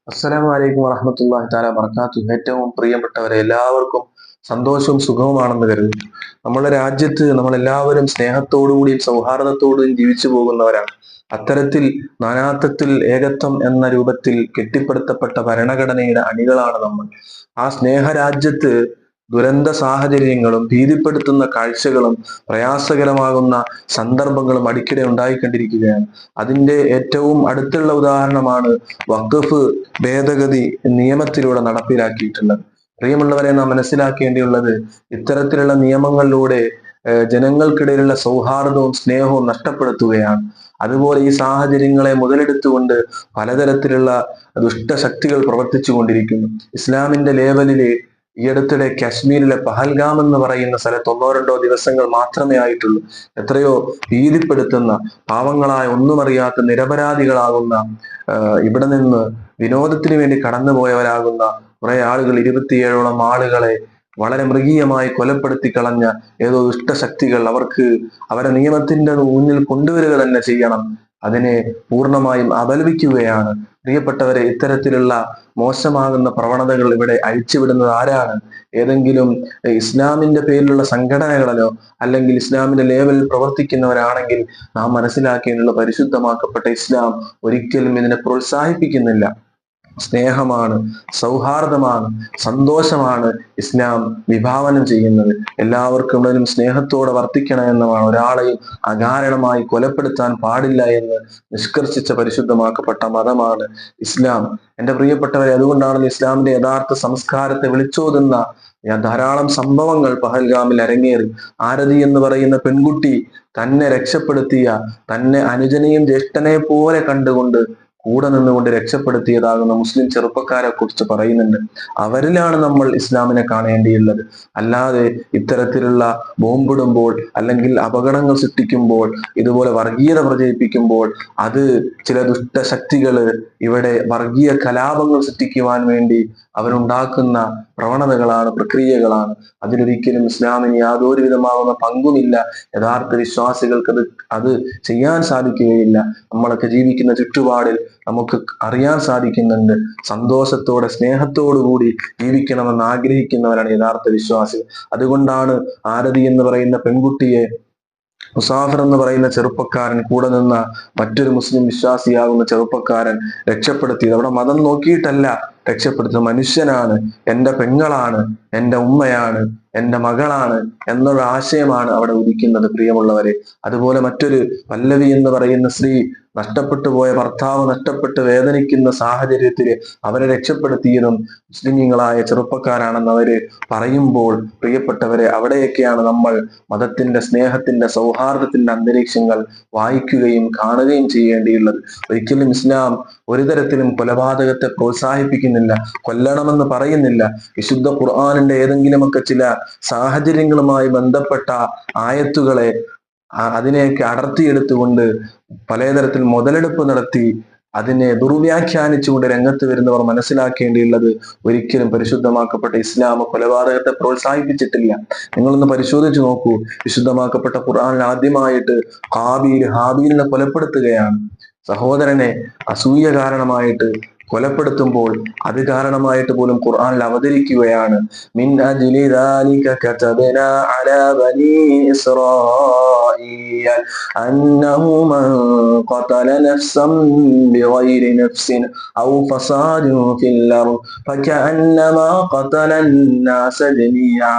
അസ്സലാമു അലൈക്കും വറഹ്മത്തുള്ളാഹി തആല വബറകാതുഹു. ഏറ്റവും പ്രിയപ്പെട്ടവരെ, എല്ലാവർക്കും സന്തോഷവും സുഖവുമാണെന്ന് കരുതുന്നു. നമ്മുടെ രാജ്യത്ത് നമ്മളെല്ലാവരും സ്നേഹത്തോടുകൂടിയും സൗഹാർദ്ദത്തോടുകൂടിയും ജീവിച്ചു പോകുന്നവരാണ്. അത്തരത്തിൽ നാനാത്വത്തിൽ ഏകത്വം എന്ന രൂപത്തിൽ കെട്ടിപ്പടുത്തപ്പെട്ട ഭരണഘടനയുടെ അണികളാണ് നമ്മൾ. ആ സ്നേഹരാജ്യത്ത് ദുരന്ത സാഹചര്യങ്ങളും ഭീതിപ്പെടുത്തുന്ന കാഴ്ചകളും പ്രയാസകരമാകുന്ന സന്ദർഭങ്ങളും അടിക്കടി ഉണ്ടായിക്കൊണ്ടിരിക്കുകയാണ്. അതിന്റെ ഏറ്റവും അടുത്തുള്ള ഉദാഹരണമാണ് വഖഫ് ഭേദഗതി നിയമത്തിലൂടെ നടപ്പിലാക്കിയിട്ടുള്ളത്. പ്രിയമുള്ളവരെ, നാം മനസ്സിലാക്കേണ്ടിയുള്ളത്, ഇത്തരത്തിലുള്ള നിയമങ്ങളിലൂടെ ജനങ്ങൾക്കിടയിലുള്ള സൗഹാർദ്ദവും സ്നേഹവും നഷ്ടപ്പെടുത്തുകയാണ്. അതുപോലെ ഈ സാഹചര്യങ്ങളെ മുതലെടുത്തുകൊണ്ട് പലതരത്തിലുള്ള ദുഷ്ടശക്തികൾ പ്രവർത്തിച്ചു കൊണ്ടിരിക്കുന്നു. ഇസ്ലാമിന്റെ ലേവലില് ഈ അടുത്തിടെ കാശ്മീരിലെ പഹൽഗാം എന്ന് പറയുന്ന സ്ഥലത്ത് ഒന്നോ രണ്ടോ ദിവസങ്ങൾ മാത്രമേ ആയിട്ടുള്ളൂ. എത്രയോ ഭീതിപ്പെടുത്തുന്ന, പാവങ്ങളായ ഒന്നും അറിയാത്ത നിരപരാധികളാകുന്ന, ഇവിടെ നിന്ന് വിനോദത്തിന് വേണ്ടി കടന്നുപോയവരാകുന്ന കുറെ ആളുകൾ, 27ഓളം ആളുകളെ വളരെ മൃഗീയമായി കൊലപ്പെടുത്തി കളഞ്ഞ ഏതോ ദുഷ്ടശക്തികൾ അവരെ നിയമത്തിന്റെ മുന്നിൽ കൊണ്ടുവരിക തന്നെ ചെയ്യണം. അതിനെ പൂർണ്ണമായും അപലപിക്കുകയാണ്. പ്രിയപ്പെട്ടവരെ, ഇത്തരത്തിലുള്ള മോശമാകുന്ന പ്രവണതകൾ ഇവിടെ അഴിച്ചുവിടുന്നത് ആരാണ്? ഏതെങ്കിലും ഇസ്ലാമിന്റെ പേരിലുള്ള സംഘടനകളോ അല്ലെങ്കിൽ ഇസ്ലാമിന്റെ ലേവലിൽ പ്രവർത്തിക്കുന്നവരാണെങ്കിൽ നാം മനസ്സിലാക്കിയുള്ള പരിശുദ്ധമാക്കപ്പെട്ട ഇസ്ലാം ഒരിക്കലും ഇതിനെ പ്രോത്സാഹിപ്പിക്കുന്നില്ല. സ്നേഹമാണ്, സൗഹാർദ്ദമാണ്, സന്തോഷമാണ് ഇസ്ലാം വിഭാവനം ചെയ്യുന്നത്. എല്ലാവർക്കും ഇടയിലും സ്നേഹത്തോടെ വർത്തിക്കണമെന്നതാണ്. ഒരാളെയും അകാരണമായി കൊലപ്പെടുത്താൻ പാടില്ല എന്ന് നിഷ്കർഷിച്ച പരിശുദ്ധമാക്കപ്പെട്ട മതമാണ് ഇസ്ലാം. എൻ്റെ പ്രിയപ്പെട്ടവരെ, അതുകൊണ്ടാണ് ഇസ്ലാമിന്റെ യഥാർത്ഥ സംസ്കാരത്തെ വിളിച്ചോതുന്ന ധാരാളം സംഭവങ്ങൾ പഹൽഗാമിൽ അരങ്ങേറി. ആരതി എന്ന് പറയുന്ന പെൺകുട്ടി തന്നെ രക്ഷപ്പെടുത്തിയ, തന്നെ അനുജനെയും ജ്യേഷ്ഠനെ പോലെ കണ്ടുകൊണ്ട് കൂടെ നിന്നുകൊണ്ട് രക്ഷപ്പെടുത്തിയതാകുന്ന മുസ്ലിം ചെറുപ്പക്കാരെ കുറിച്ച് പറയുന്നുണ്ട്. അവരിലാണ് നമ്മൾ ഇസ്ലാമിനെ കാണേണ്ടിയുള്ളത്. അല്ലാതെ ഇത്തരത്തിലുള്ള ബോംബിടുമ്പോൾ അല്ലെങ്കിൽ അപകടങ്ങൾ സൃഷ്ടിക്കുമ്പോൾ, ഇതുപോലെ വർഗീയത പ്രചരിപ്പിക്കുമ്പോൾ, അത് ചില ദുഷ്ടശക്തികള് ഇവിടെ വർഗീയ കലാപങ്ങൾ സൃഷ്ടിക്കുവാൻ വേണ്ടി അവരുണ്ടാക്കുന്ന പ്രവണതകളാണ്, പ്രക്രിയകളാണ്. അതിലൊരിക്കലും ഇസ്ലാമിന് യാതൊരു വിധമാകുന്ന പങ്കുമില്ല. യഥാർത്ഥ വിശ്വാസികൾക്ക് അത് ചെയ്യാൻ സാധിക്കുകയില്ല. നമ്മളൊക്കെ ജീവിക്കുന്ന ചുറ്റുപാടിൽ നമുക്ക് അറിയാൻ സാധിക്കുന്നുണ്ട്. സന്തോഷത്തോടെ സ്നേഹത്തോടു കൂടി ജീവിക്കണമെന്ന് ആഗ്രഹിക്കുന്നവരാണ് യഥാർത്ഥ വിശ്വാസികൾ. അതുകൊണ്ടാണ് ആരതി എന്ന് പറയുന്ന പെൺകുട്ടിയെ മുസാഫിർ എന്ന് പറയുന്ന ചെറുപ്പക്കാരൻ, കൂടെ നിന്ന മറ്റൊരു മുസ്ലിം വിശ്വാസിയാകുന്ന ചെറുപ്പക്കാരൻ രക്ഷപ്പെടുത്തിയത്. അവിടെ മതം നോക്കിയിട്ടല്ല രക്ഷപ്പെടുത്തുന്നത്. മനുഷ്യനാണ്, എൻ്റെ പെങ്ങളാണ്, എൻ്റെ ഉമ്മയാണ്, എൻ്റെ മകളാണ് എന്നുള്ള ആശയമാണ് അവിടെ ഉദിക്കുന്നത്. പ്രിയമുള്ളവരെ, അതുപോലെ മറ്റൊരു പല്ലവി എന്ന് പറയുന്ന സ്ത്രീ, നഷ്ടപ്പെട്ടു പോയ ഭർത്താവ് നഷ്ടപ്പെട്ട് വേദനിക്കുന്ന സാഹചര്യത്തിൽ അവരെ രക്ഷപ്പെടുത്തിയതും മുസ്ലിങ്ങളായ ചെറുപ്പക്കാരാണെന്ന് അവര് പറയുമ്പോൾ, പ്രിയപ്പെട്ടവരെ, അവിടെയൊക്കെയാണ് നമ്മൾ മതത്തിന്റെ, സ്നേഹത്തിന്റെ, സൗഹാർദ്ദത്തിന്റെ അന്തരീക്ഷങ്ങൾ വായിക്കുകയും കാണുകയും ചെയ്യേണ്ടിയുള്ളത്. ഒരിക്കലും ഇസ്ലാം ഒരു തരത്തിലും കൊലപാതകത്തെ പ്രോത്സാഹിപ്പിക്കുന്നില്ല, കൊല്ലണമെന്ന് പറയുന്നില്ല. വിശുദ്ധ ഖുർആനിന്റെ ഏതെങ്കിലുമൊക്കെ ചില സാഹചര്യങ്ങളുമായി ബന്ധപ്പെട്ട ആയത്തുകളെ അതിനെയൊക്കെ അടർത്തിയെടുത്തുകൊണ്ട് പലതരത്തിൽ മുതലെടുപ്പ് നടത്തി അതിനെ ദുർവ്യാഖ്യാനിച്ചുകൊണ്ട് രംഗത്ത് വരുന്നവർ മനസ്സിലാക്കേണ്ടിയുള്ളത്, ഒരിക്കലും പരിശുദ്ധമാക്കപ്പെട്ട ഇസ്ലാം കൊലപാതകത്തെ പ്രോത്സാഹിപ്പിച്ചിട്ടില്ല. നിങ്ങളൊന്ന് പരിശോധിച്ചു നോക്കൂ. വിശുദ്ധമാക്കപ്പെട്ട ഖുർആനിൽ ആദ്യമായിട്ട് ഹാബീലിനെ കൊലപ്പെടുത്തുകയാണ്. സഹോദരനെ അസൂയ കാരണമായിട്ട് കൊലപ്പെടുത്തുമ്പോൾ അത് കാരണമായിട്ട് പോലും ഖുർആനിൽ അവതരിക്കുകയാണ്, മിൻ അജ്ലി ദാലിക കതബ്നാ അലാ ബനീ ഇസ്രായീൽ അന്നഹു മൻ ഖതല നഫ്സൻ ബിഗൈരി നഫ്സിൻ ഔ ഫസാദിൻ ഫിൽ അർദ് ഫകഅന്നമാ ഖതലൻ നാസ ജമീആ.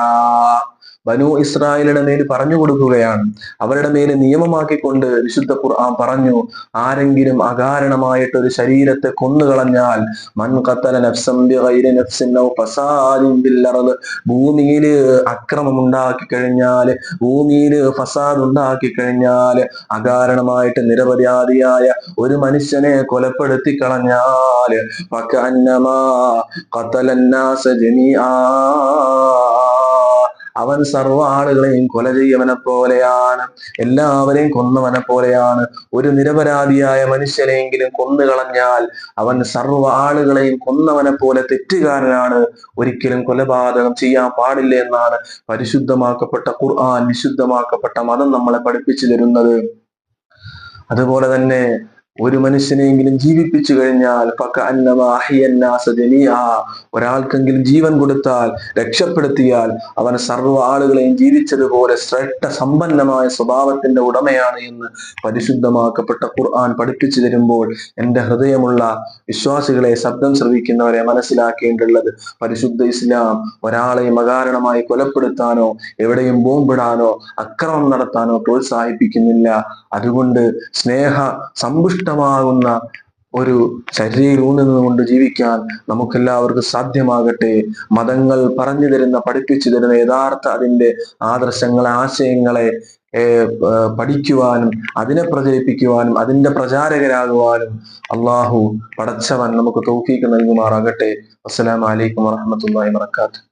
ബനൂ ഇസ്രായേലിന്റെ മേൽ പറഞ്ഞു കൊടുക്കുകയാണ്, അവരുടെ മേൽ നിയമമാക്കിക്കൊണ്ട് വിശുദ്ധ ഖുർആൻ പറഞ്ഞു, ആരെങ്കിലും അകാരണമായിട്ട് ഒരു ശരീരത്തെ കൊന്നുകളഞ്ഞാൽ, മൻ ഖതല നഫ്സൻ ബിഗൈരി നഫ്സിൻ ഔ ഫസാദിൻ ഫിൽ അർദ്, ഭൂമിയിൽ അക്രമം ഉണ്ടാക്കി കഴിഞ്ഞാൽ, ഭൂമിയിൽ ഫസാദ് ഉണ്ടാക്കി കഴിഞ്ഞാൽ, അകാരണമായിട്ട് നിരപരാധിയായ ഒരു മനുഷ്യനെ കൊലപ്പെടുത്തി കളഞ്ഞാൽ, ഫകഅന്നമാ ഖതലൻ നാസ ജമീആ, അവൻ സർവ്വ ആളുകളെയും കൊല ചെയ്യവനെ പോലെയാണ്, എല്ലാവരെയും കൊന്നവനെ പോലെയാണ്. ഒരു നിരപരാധിയായ മനുഷ്യനെങ്കിലും കൊന്നുകളഞ്ഞാൽ അവൻ സർവ്വ ആളുകളെയും കൊന്നവനെ പോലെ തെറ്റുകാരനാണ്. ഒരിക്കലും കൊലപാതകം ചെയ്യാൻ പാടില്ല എന്നാണ് പരിശുദ്ധമാക്കപ്പെട്ട ഖുർആൻ, വിശുദ്ധമാക്കപ്പെട്ട മതം നമ്മളെ പഠിപ്പിച്ചു തരുന്നത്. അതുപോലെ തന്നെ ഒരു മനുഷ്യനെങ്കിലും ജീവിപ്പിച്ചു കഴിഞ്ഞാൽ ഒരാൾക്കെങ്കിലും ജീവൻ കൊടുത്താൽ, രക്ഷപ്പെടുത്തിയാൽ അവൻ സർവ്വ ആളുകളെയും ജീവിച്ചതുപോലെ ശ്രേഷ്ഠ സമ്പന്നമായ സ്വഭാവത്തിന്റെ ഉടമയാണ് എന്ന് പരിശുദ്ധമാക്കപ്പെട്ട ഖുർആൻ പഠിപ്പിച്ചു തരുമ്പോൾ എൻ്റെ ഹൃദയമുള്ള വിശ്വാസികളെ, ശബ്ദം ശ്രവിക്കുന്നവരെ മനസ്സിലാക്കേണ്ടുള്ളത്, പരിശുദ്ധ ഇസ്ലാം ഒരാളെയും അകാരണമായി കൊലപ്പെടുത്താനോ എവിടെയും ബോംബിടാനോ അക്രമം നടത്താനോ പ്രോത്സാഹിപ്പിക്കുന്നില്ല. അതുകൊണ്ട് സ്നേഹ സമ്പുഷ്ടമാകുന്ന ഒരു ചര്യയിൽ ഊന്നുകൊണ്ട് ജീവിക്കാൻ നമുക്കെല്ലാവർക്കും സാധ്യമാകട്ടെ. മതങ്ങൾ പറഞ്ഞു തരുന്ന, പഠിപ്പിച്ചു തരുന്ന യഥാർത്ഥ അതിൻ്റെ ആദർശങ്ങളെ, ആശയങ്ങളെ പഠിക്കുവാനും അതിനെ പ്രചരിപ്പിക്കുവാനും അതിൻ്റെ പ്രചാരകരാകുവാനും അള്ളാഹു പടച്ചവൻ നമുക്ക് തൗഫീഖ് നൽകുമാറാകട്ടെ. അസ്സലാമു അലൈക്കും വറഹ്മത്തുള്ളാഹി വബറകാതുഹു.